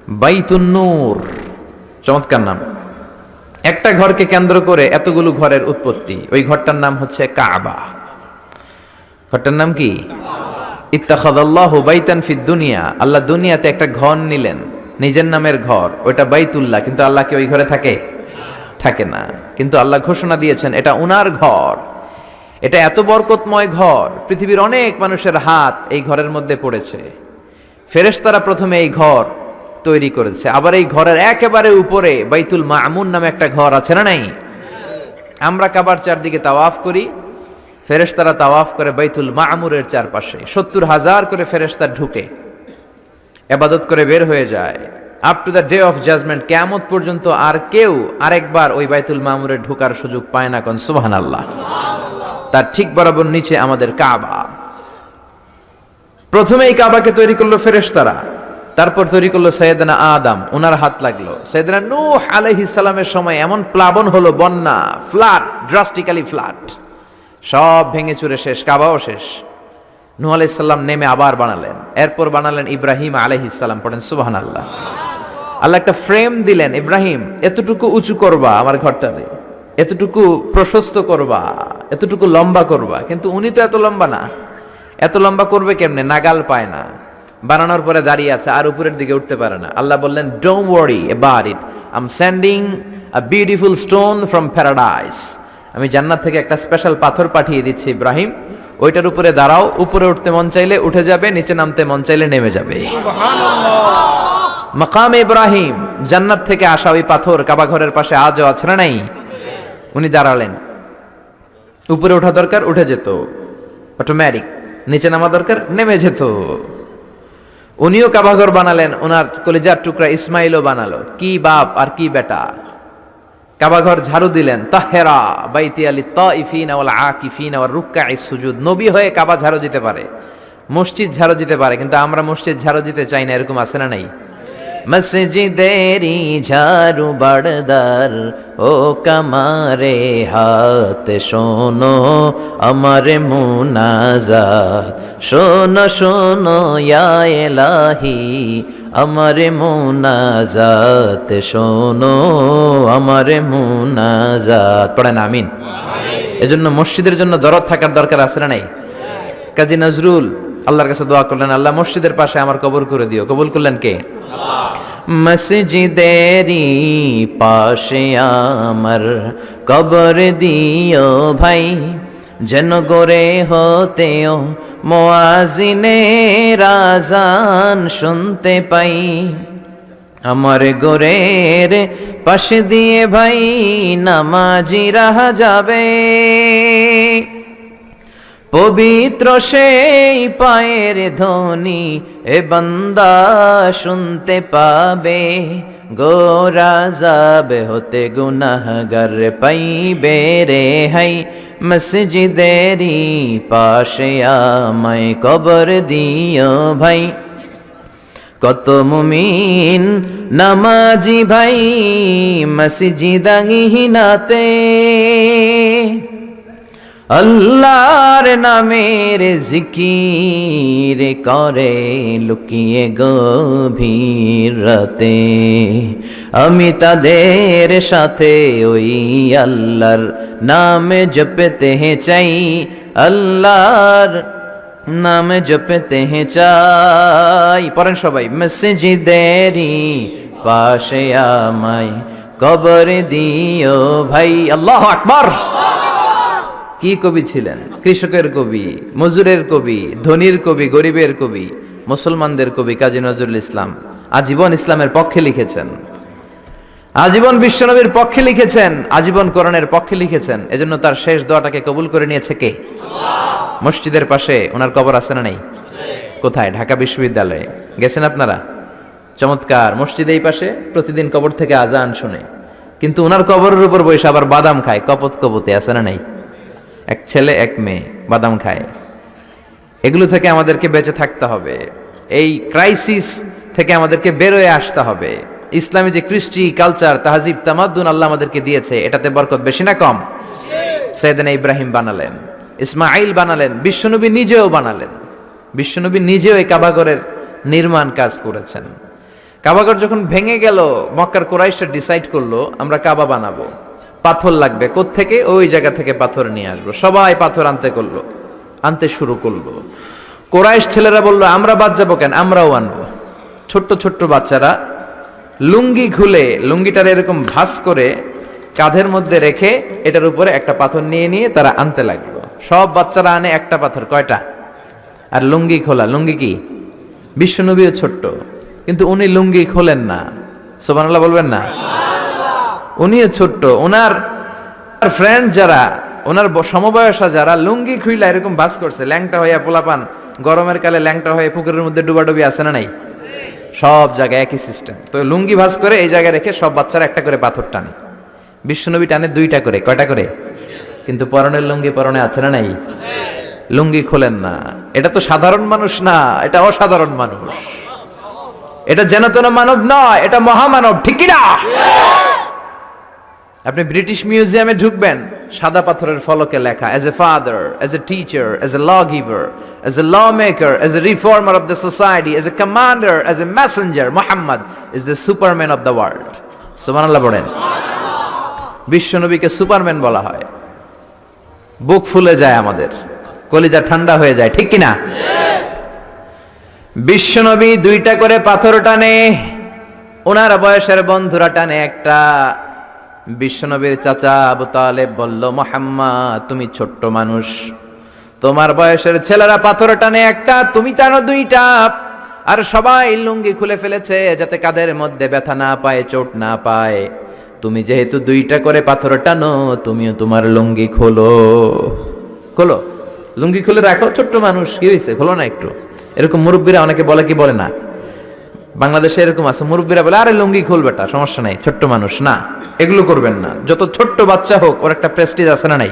বাইতুন নূর, চমৎকার নাম। একটা ঘরকে কেন্দ্র করে এতগুলো ঘরের উৎপত্তি। ওই ঘরটার নাম হচ্ছে কাবা। ঘরটার নাম কি? ইত্তাখাযাল্লাহু বাইতান ফিদ দুনিয়া, আল্লাহ দুনিয়াতে একটা ঘর নিলেন, নিজের নামের ঘর, ওটা বাইতুল্লাহ। কিন্তু আল্লাহ কি ওই ঘরে থাকে? থাকে না। কিন্তু আল্লাহ ঘোষণা দিয়েছেন এটা উনার ঘর। এটা এত বরকতময় ঘর, পৃথিবীর অনেক মানুষের হাত এই ঘরের মধ্যে পড়েছে। ফেরেশতারা প্রথমে এই ঘর তৈরি করেছে। আবার এই ঘরের একেবারে উপরে বাইতুল মামুন নামে একটা ঘর আছে না নাই? আমরা কাবার চারদিকে তাওয়াফ করি, ফেরেশতারা তাওয়াফ করে বাইতুল মামুরের চারপাশে। 70,000 করে ফেরেশতা ঢুকে ইবাদত করে বের হয়ে যায়। Up to the day of judgement, কিয়ামত পর্যন্ত আর কেউ আরেকবার ওই বাইতুল মামুরে ঢোকার সুযোগ পায় না। কোন সুবহানাল্লাহ। তার ঠিক বরাবর নিচে আমাদের কাবা। প্রথমে এই কাবাকে তৈরি করলো ফেরেশতারা, তারপর তৈরি করলো সাইয়েদনা আদম, ওনার হাত লাগলো। সাইয়েদনা নূহ আলাইহিস সালামের সময় এমন প্লাবন হলো, বন্যা, ফ্লাড, ড্রাস্টিক্যালি ফ্লাড, সব ভেঙে চুরে শেষ, কাবাও শেষ। নূহ আলাইহিস সালাম নেমে আবার বানালেন। এরপর বানালেন ইব্রাহিম আলাইহিস সালাম। পড়েন সুবহানাল্লাহ। আল্লাহ একটা ফ্রেম দিলেন, ইব্রাহিম এতটুকু উঁচু করবা আমার ঘরটারে, এতটুকু প্রশস্ত করবা, এতটুকু লম্বা করবা। কিন্তু উনি তো এত লম্বা না, এত লম্বা করবে কেমনে? নাগাল পায় না। বানানোর পরে দাঁড়িয়ে আছে, আর উপরের দিকে উঠতে পারে না। আল্লাহ বললেন, don't worry about it, I am sending a beautiful stone from paradise. আমি জান্নাত থেকে একটা স্পেশাল পাথর পাঠিয়ে দিচ্ছি ইব্রাহিম, ওইটার উপরে দাঁড়াও। উপরে উঠতে মন চাইলে উঠে যাবে, নিচে নামতে মন চাইলে নেমে যাবে। মাকাম ইব্রাহিম, জান্নাত থেকে আসা ওই পাথর কাবা ঘরের পাশে আজও আছে না নাই? উনি দাঁড়ালেন, উপরে ওঠা দরকার উঠে যেত অটোমেটিক, নিচে নামা দরকার নেমে যেত। উনিও কাবাঘর বানালেন, ওনার কলিজার টুকরা ইসমাইলও বানালো। কি বাপ আর কি বেটা! কাবাঘর ঝাড়ু দিলেন, তাহেরা বাইতি লিত তাইফিনা ওয়াল আকিফিনা ওয়ার রুকআইস সুজুদ। নবী হয়ে কাবা ঝাড়ু দিতে পারে, মসজিদ ঝাড়ু দিতে পারে, কিন্তু আমরা মসজিদ ঝাড়ু দিতে চাই না। এরকম আছে না নাই? মসজিদেরি ঝাড়ু বারদার, ও কামারে হাত শোনো আমার মুনাজাত, শোনো শোনো ইয়া ইলাহি আমার মুনাজাত, শোনো আমার মুনাজাত। পড়েন আমিন। এজন্য মসজিদের জন্য দরদ থাকার দরকার আছে না নাই? কাজী নজরুল আল্লাহর কাছে দোয়া করলেন, আল্লাহ মসজিদের পাশে আমার কবর করে দিও। কবুল করলেন কে? মসজিদেরি পাশে আমার কবর দিও ভাই, যেন গোরে হতেও মুয়াজ্জিনের আযান শুনতে পাই। আমার গোরের পাশে দিয়ে ভাই নামাজিরা যাবে, পবিত্র সেই পায়ের ধ্বনি এ বান্দা শুনতে পাবে। গোরা যাবে হতে গুনাহগার পাইবে রে হাই, মসজিদেরি পাশে আমায় কবর দিও ভাই। কত মুমিন নামাজি ভাই মসজিদাঙ্গিনাতে, আল্লাহর নামের জিকির করে লুকিয়ে গভীর রাতে। আমি তাদের সাথে ওই আল্লাহর নাম জপতে চাই, আল্লাহর নাম জপতে চাই। পড়েন সবাই, মসজিদেরি পাশে আমায় কবর দিও ভাই। আল্লাহু আকবার। কি কবি ছিলেন! কৃষকের কবি, মজুরের কবি, ধনীর কবি, গরিবের কবি, মুসলমানদের কবি কাজী নজরুল ইসলাম আজীবন ইসলামের পক্ষে লিখেছেন, আজীবন বিশ্বনবীর পক্ষে লিখেছেন, আজীবন কোরআনের পক্ষে লিখেছেন। এজন্য তার শেষ দোয়াটাকে কবুল করে নিয়েছে কে? আল্লাহ। মসজিদের পাশে ওনার কবর আছে না নেই? কোথায়? ঢাকা বিশ্ববিদ্যালয়ে। গেছেন আপনারা? চমৎকার। মসজিদের পাশে প্রতিদিন কবর থেকে আজান শুনে, কিন্তু ওনার কবরের উপর বসে আবার বাদাম খায়। কপত কপতে আছে না নাই? এক ছেলে এক মেয়ে বাদাম খায়। এগুলো থেকে আমাদেরকে বেঁচে থাকতে হবে। এই ক্রাইসিস থেকে আমাদেরকে বেরোয় আসতে হবে। ইসলামী যে কৃষ্টি কালচার, তাহজিব, তামাদ্দুন আল্লাহ আমাদেরকে দিয়েছে, এটাতে বরকত বেশি না কম? সাইয়েদনা ইব্রাহিম বানালেন, ইসমাইল বানালেন, বিশ্বনবী নিজেও বানালেন। বিশ্বনবী নিজেও এই কাবাঘরের নির্মাণ কাজ করেছেন। কাবাঘর যখন ভেঙে গেল, মক্কার কুরাইশরা ডিসাইড করলো আমরা কাবা বানাবো, পাথর লাগবে, কোত্থেকে? ওই জায়গা থেকে পাথর নিয়ে আসবো। সবাই পাথর আনতে শুরু করলো। কুরাইশ ছেলেরা বললো আমরা বাদ যাবো কেন, আমরাও আনবো। ছোট্ট ছোট্ট বাচ্চারা লুঙ্গি খুলে, লুঙ্গিটার এরকম ভাঁজ করে কাঁধের মধ্যে রেখে এটার উপরে একটা পাথর নিয়ে নিয়ে তারা আনতে লাগলো। সব বাচ্চারা আনে একটা পাথর, কয়টা? আর লুঙ্গি খোলা। লুঙ্গি কি? বিশ্বনবীও ছোট্ট, কিন্তু উনি লুঙ্গি খোলেন না। সুবহানাল্লাহ বলবেন না? উনিও ছোট্ট, ওনার ফ্রেন্ড যারা, ওনার সমবয়সা যারা লুঙ্গি খুইলা এরকম ভাঁজ করছে, ল্যাংটা হইয়া পোলাপান গরমের কালে ল্যাংটা হয়ে পুকুরের মধ্যে ডুবাডুবি আছে না নাই? সব জায়গায় একই সিস্টেম। তো লুঙ্গি ভাঁজ করে এই জায়গায় রেখে সব বাচ্চারা একটা করে পাথর টানে। বিশ্বনবী টানে দুইটা করে। কয়টা করে? কিন্তু পরনের লুঙ্গি পরনে আছে না নাই? লুঙ্গি খোলেন না। এটা তো সাধারণ মানুষ না, এটা অসাধারণ মানুষ। এটা যেন তেন মানব নয়, এটা মহামানব, ঠিক কি না? আপনি ব্রিটিশ মিউজিয়ামে ঢুকবেন, সাদা পাথরের ফলকে লেখা, as a father, as a teacher, as a law giver, as a law maker, as a reformer of the society, as a commander, as a messenger, Muhammad is the superman of the world. সুবহানাল্লাহ বলেন। বিশ্বনবীকে Superman বলা হয়। বুক ফুলে যায় আমাদের, কলিজা ঠান্ডা হয়ে যায়, ঠিক কিনা? বিশ্বনবী দুইটা করে পাথর টানে, ওনার বয়সের বন্ধুরা টানে একটা। বিশ্বনবীর চাচা আবু তালেব বলল, মুহাম্মদ তুমি ছোট্ট মানুষ, তোমার বয়সের ছেলেরা পাথর টানে একটা, তুমি টানো দুইটা। আর সবাই লুঙ্গি খুলে ফেলেছে যাতে কাদের মধ্যে ব্যথা না পায়, চোট না পায়। তুমি যেহেতু দুইটা করে পাথর টানো, তুমিও তোমার লুঙ্গি খোলো। খোলো, লুঙ্গি খুলে রাখো, ছোট্ট মানুষ, কি হয়েছে, খোলো না একটু। এরকম মুরব্বীরা অনেকে বলে কি বলে না? বাংলাদেশে এরকম আছে, মুরব্বীরা বলে আরে লুঙ্গি খুল বেটা, সমস্যা নাই, ছোট্ট মানুষ না। এগুলো করবেন না। যত ছোট্ট বাচ্চা হোক, ওর একটা প্রেস্টিজ আছে না নাই?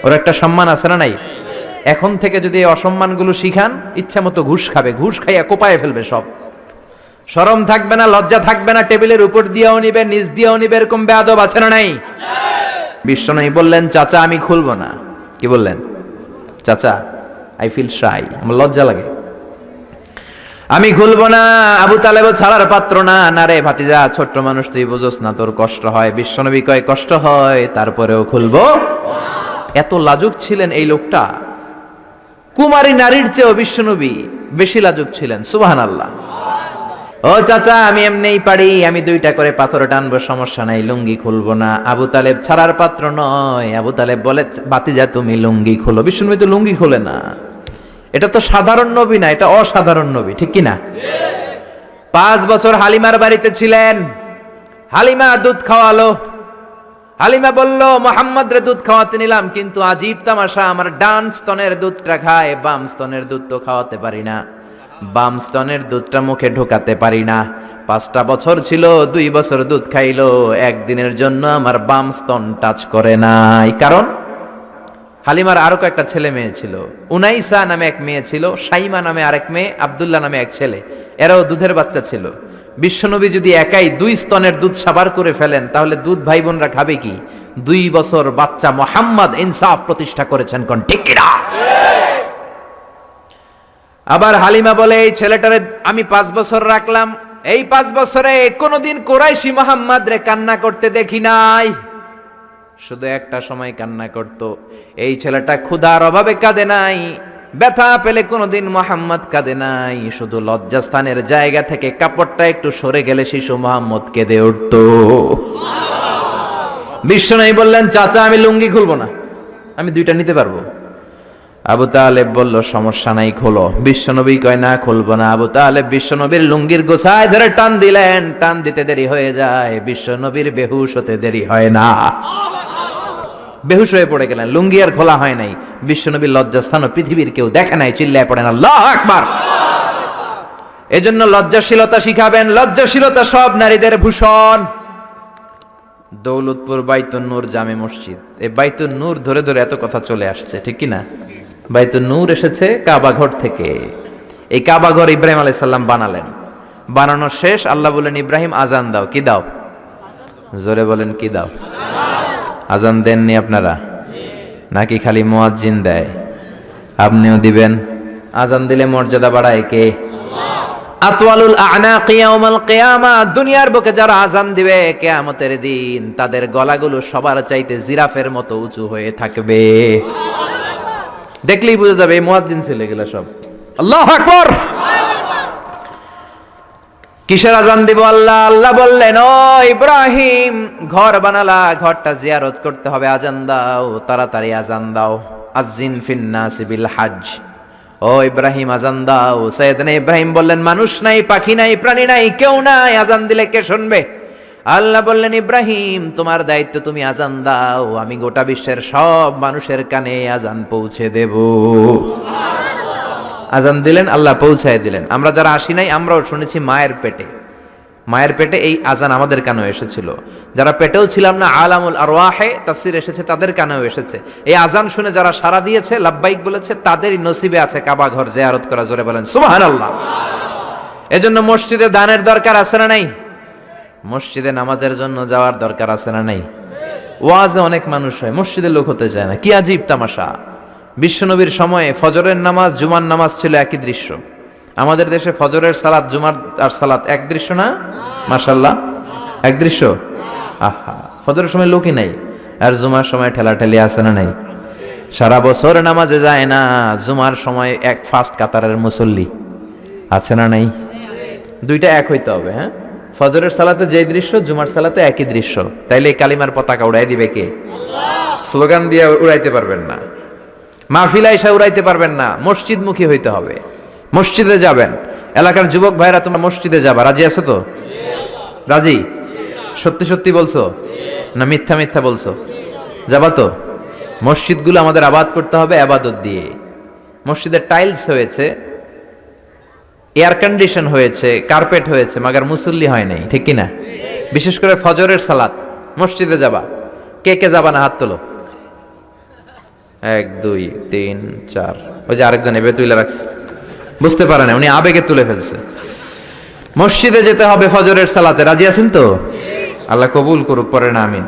ওর একটা সম্মান আছে না নাই? এখন থেকে যদি এই অসম্মানগুলো শিখান, ইচ্ছা মতো ঘুষ খাবে, ঘুষ খাইয়া কোপায় ফেলবে সব। শরম থাকবে না, লজ্জা থাকবে না, টেবিলের উপর দিয়েও নিবে, নিচ দিয়েও নিবে, এরকম বেয়াদব আছে না নাই? বিশ্বনবী বললেন, চাচা আমি খুলবো না। কি বললেন? চাচা আই ফিল শাই, আমার লজ্জা লাগে, আমি খুলবো না। আবু তালেব ছাড়ার পাত্র না। না রে ভাতিজা, ছোট্ট মানুষ, তুই বুঝোস না, তোর কষ্ট হয়। বিশ্বনবী কয় কষ্ট হয়, তারপরেও খুলবো। এত লাজুক ছিলেন এই লোকটা, কুমারী নারীর চেয়েও বিশ্বনবী বেশি লাজুক ছিলেন। সুবহানাল্লাহ। ও চাচা আমি এমনিই পারি, আমি দুইটা করে পাথর টানবো, সমস্যা নাই, লুঙ্গি খুলবো না। আবু তালেব ছাড়ার পাত্র নয়। আবু তালেব বলে, ভাতিজা তুমি লুঙ্গি খুলো। বিশ্বনবী তো লুঙ্গি খোলে না। এটা তো সাধারণ নবী না, এটা অসাধারণ নবী, ঠিক কিনা? 5 বছর হালিমার বাড়িতে ছিলেন। হালিমা দুধ খাওয়ালো। হালিমা বলল, মুহাম্মদ রে দুধ খাওয়াতে নিলাম, কিন্তু আজীব তামাশা, আমার ডান স্তনের দুধটা খায়, বাম স্তনের দুধ তো খাওয়াতে পারি না, বাম স্তনের দুধটা মুখে ঢোকাতে পারি না। 5টা বছর ছিল, 2 বছর দুধ খাইলো, একদিনের জন্য আমার বাম স্তন টাচ করে নাই। কারণ হালিমার আরো কয়েকটা ছেলে মেয়ে ছিল। উনাইসা নামে এক মেয়ে ছিল, সাইমা নামে আরেক মেয়ে, আব্দুল্লাহ নামে এক ছেলে, এরাও দুধের বাচ্চা ছিল। বিশ্বনবী যদি একাই 2 স্তনের দুধ সাবার করে ফেলেন, তাহলে দুধ ভাই বোনরা খাবে কি? 2 বছর বাচ্চা মুহাম্মদ ইনসাফ প্রতিষ্ঠা করেছেন, কোন ঠিক কিনা? আবার হালিমা বলে, এই ছেলেটারে আমি 5 বছর রাখলাম, এই 5 বছরে কোনোদিন কুরাইশি মুহাম্মদ রে কান্না করতে দেখি নাই, শুধু একটা সময় কান্না করত। এই ছেলেটা ক্ষুধার অভাবে কাঁদে নাই, ব্যথা পেলে কোনোদিন মুহাম্মদ কাঁদে নাই, শুধু লজ্জাস্থানের জায়গা থেকে কাপড়টা একটু সরে গেলে শিশু মুহাম্মদ কেঁদে উঠত। বিশ্বনবী বললেন, চাচা আমি লুঙ্গি খুলবো না, আমি 2টা নিতে পারবো। আবু তালেব বলল, সমস্যা নাই, খোলো। বিশ্বনবী কয় না, খুলবো না। আবু তালেব বিশ্বনবীর লুঙ্গির গোছায় ধরে টান দিলেন, টান দিতে দেরি হয়ে যায়, বিশ্বনবীর বেহুশ হতে দেরি হয় না, বেহুশ হয়ে পড়ে গেলেন। লুঙ্গি আর খোলা হয় নাই। বিশ্বনবীর লজ্জাস্থান পৃথিবীর কেউ দেখে নাই, চিল্লায় পড়েন আল্লাহু আকবার। এজন্য লজ্জাশীলতা শিখাবেন। লজ্জাশীলতা সব নারীদের ভূষণ। দৌলতপুর বাইতুন নূর জামে মসজিদ, এই বাইতুন নূর ধরে ধরে এত কথা চলে আসছে, ঠিক কি না? বাইতুন নূর এসেছে কাবা ঘর থেকে। এই কাবা ঘর ইব্রাহিম আলাইহিস সালাম বানালেন। বানানো শেষ, আল্লাহ বলেন, ইব্রাহিম আজান দাও। কি দাও? জোরে বলেন, কি দাও? আজান দেননি আপনারা নাকি খালি মুয়াজ্জিন দেয়? আপনিও দিবেন। আজান দিলে মর্যাদা বাড়ায় কে? আতওয়ালুল আ'নাকি ইয়াউমাল কিয়ামা, দুনিয়ার বুকে যারা আযান দিবে কিয়ামতের দিন তাদের গলাগুলো সবার চাইতে জিরাফের মতো উঁচু হয়ে থাকবে। দেখলেই বুঝা যাবে এই মুয়াজ্জিন ছেলেগুলা সব। আল্লাহু আকবার। কিসের আযান দিব? আল্লাহ আল্লাহ বললেন, ও ইব্রাহিম, ঘর বানালা, ঘরটা জিয়ারত করতে হবে, আযান দাও, তাড়াতাড়ি আযান দাও। আযিন ফিন নাসি বিল হজ, ও ইব্রাহিম আযান দাও। সাইয়েদনা ইব্রাহিম বললেন, মানুষ নাই, পাখি নাই, প্রাণী নাই, কেউ নাই, আযান দিলে কে শুনবে? আল্লাহ বললেন, ইব্রাহিম তোমার দায়িত্ব, তুমি আযান দাও, আমি গোটা বিশ্বের সব মানুষের কানে আযান পৌঁছে দেব। আযান দিলেন, আল্লাহ পৌঁছায় দিলেন। আমরা যারা আসি নাই আমরাও শুনেছি মায়ের পেটে, মায়ের পেটে এই আযান আমাদের কানেও এসেছিল। যারা পেটেও ছিলাম না, আলামুল আরওয়াহে তাফসীর এসেছে, তাদের কানেও এসেছে। এই আযান শুনে যারা সাড়া দিয়েছে, লাব্বাইক বলেছে, তাদেরই নসিবে আছে কাবা ঘর জিয়ারত করা। জোরে বলেন সুবহানাল্লাহ। এজন্য মসজিদে দানের দরকার আছে না নাই? মসজিদে নামাজের জন্য যাওয়ার দরকার আছে না নাই? ওয়াজে অনেক মানুষ হয়, মসজিদে লোক হতে চায় না, কি আজীব তামাশা। বিশ্বনবীর সময়ে ফজরের নামাজ জুমার নামাজ ছিল একই দৃশ্য। আমাদের দেশে ফজরের সালাত জুমার আর সালাত এক দৃশ্য না? মাশাআল্লাহ, এক দৃশ্য। আহা, ফজরের সময় লোকই নাই, আর জুমার সময় ঠেলাঠেলি আছে না নাই? সারা বছর নামাজে যায় না, জুমার সময় এক ফার্স্ট কাতারের মুসল্লি আছে না নাই? দুইটা এক হইতে হবে। হ্যাঁ, ফজরের সালাতে যে দৃশ্য, জুমার সালাতে একই দৃশ্য। তাইলে এই কালিমার পতাকা উড়াই দিবে কে? স্লোগান দিয়ে উড়াইতে পারবেন না, মাহফিলে এসে উড়াইতে পারবেন না, মসজিদমুখী হইতে হবে। মসজিদে যাবেন। এলাকার যুবক ভাইরা তোমরা মসজিদে যাবা, রাজি আছো তো? রাজি? সত্যি সত্যি বলছো না মিথ্যা মিথ্যা বলছো? যাবা তো? মসজিদগুলো আমাদের আবাদ করতে হবে আবাদত দিয়ে। মসজিদের টাইলস হয়েছে, এয়ার কন্ডিশন হয়েছে, কার্পেট হয়েছে, মাগার মুসল্লি হয় নাই, ঠিক কিনা? বিশেষ করে ফজরের সালাত মসজিদে যাবা, কে কে যাবা না হাত তোলো। 1 2 3 4, ওই যে আরেকজন এবে তুলে রাখছে, বুঝতে পারে না, উনি আবেগে তুলে ফেলছে। মসজিদে যেতে হবে ফজরের সালাতে, রাজি আছেন তো? আল্লাহ কবুল করুক, পড়েন আমিন।